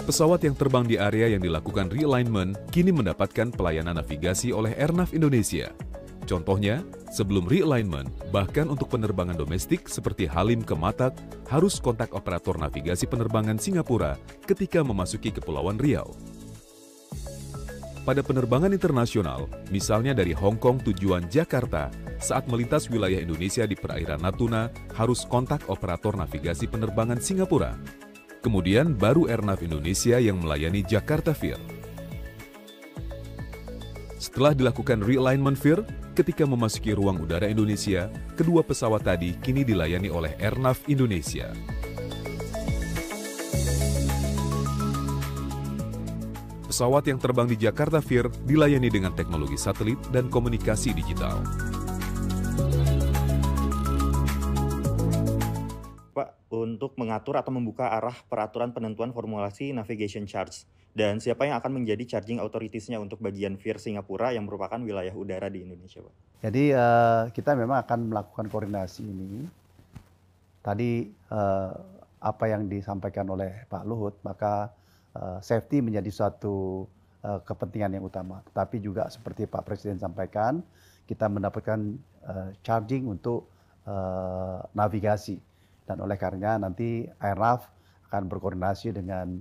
Pesawat yang terbang di area yang dilakukan realignment kini mendapatkan pelayanan navigasi oleh Airnav Indonesia. Contohnya, sebelum realignment, bahkan untuk penerbangan domestik seperti Halim ke Matak, harus kontak operator navigasi penerbangan Singapura ketika memasuki Kepulauan Riau. Pada penerbangan internasional, misalnya dari Hong Kong tujuan Jakarta, saat melintas wilayah Indonesia di perairan Natuna, harus kontak operator navigasi penerbangan Singapura. Kemudian baru Airnav Indonesia yang melayani Jakarta Vir. Setelah dilakukan realignment Vir, ketika memasuki ruang udara Indonesia, kedua pesawat tadi kini dilayani oleh Airnav Indonesia. Pesawat yang terbang di Jakarta Vir dilayani dengan teknologi satelit dan komunikasi digital. Untuk mengatur atau membuka arah peraturan penentuan formulasi navigation charge dan siapa yang akan menjadi charging authorities-nya untuk bagian Vir Singapura yang merupakan wilayah udara di Indonesia, Pak. Jadi kita memang akan melakukan koordinasi ini. Tadi apa yang disampaikan oleh Pak Luhut, maka safety menjadi suatu kepentingan yang utama. Tetapi juga seperti Pak Presiden sampaikan, kita mendapatkan charging untuk navigasi. Dan oleh karenanya nanti Airnav akan berkoordinasi dengan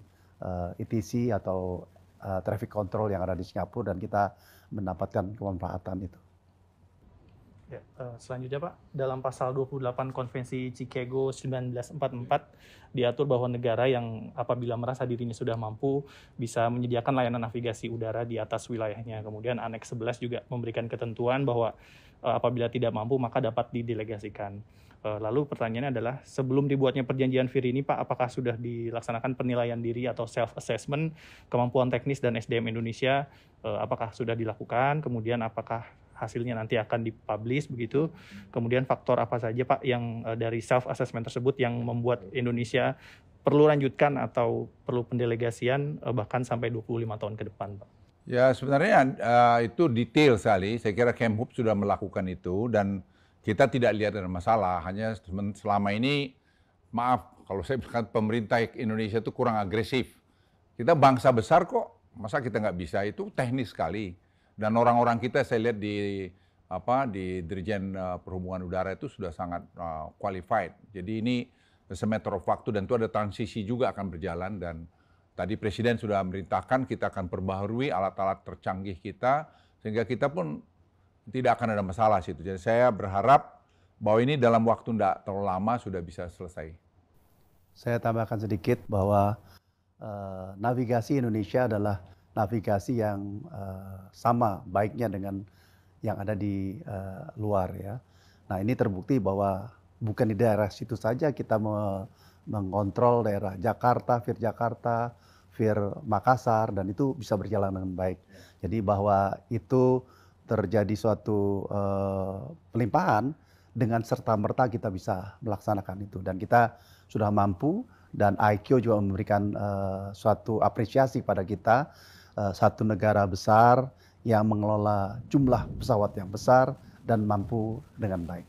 ETC atau traffic control yang ada di Singapura dan kita mendapatkan kemanfaatan itu. Ya, selanjutnya Pak, dalam pasal 28 Konvensi Chicago 1944 diatur bahwa negara yang apabila merasa dirinya sudah mampu bisa menyediakan layanan navigasi udara di atas wilayahnya. Kemudian Aneks 11 juga memberikan ketentuan bahwa apabila tidak mampu maka dapat didelegasikan. Lalu pertanyaannya adalah sebelum dibuatnya perjanjian Vir ini Pak, apakah sudah dilaksanakan penilaian diri atau self-assessment kemampuan teknis dan SDM Indonesia, apakah sudah dilakukan, kemudian apakah hasilnya nanti akan dipublish begitu, kemudian faktor apa saja Pak yang dari self-assessment tersebut yang membuat Indonesia perlu lanjutkan atau perlu pendelegasian bahkan sampai 25 tahun ke depan Pak? Ya sebenarnya itu detail sekali, saya kira Kemhub sudah melakukan itu dan kita tidak lihat ada masalah, hanya selama ini, maaf kalau saya bilang pemerintah Indonesia itu kurang agresif. Kita bangsa besar kok, masa kita nggak bisa, itu teknis sekali. Dan orang-orang kita saya lihat di Dirjen Perhubungan Udara itu sudah sangat qualified. Jadi ini a matter of waktu dan itu ada transisi juga akan berjalan dan tadi Presiden sudah memerintahkan kita akan perbaharui alat-alat tercanggih kita sehingga kita pun tidak akan ada masalah situ. Jadi saya berharap bahwa ini dalam waktu tidak terlalu lama sudah bisa selesai. Saya tambahkan sedikit bahwa navigasi Indonesia adalah navigasi yang sama baiknya dengan yang ada di luar ya. Nah ini terbukti bahwa bukan di daerah situ saja kita mengontrol daerah Jakarta, Vir Makassar dan itu bisa berjalan dengan baik. Jadi bahwa itu terjadi suatu pelimpahan dengan serta-merta kita bisa melaksanakan itu dan kita sudah mampu dan IQ juga memberikan suatu apresiasi pada kita satu negara besar yang mengelola jumlah pesawat yang besar dan mampu dengan baik.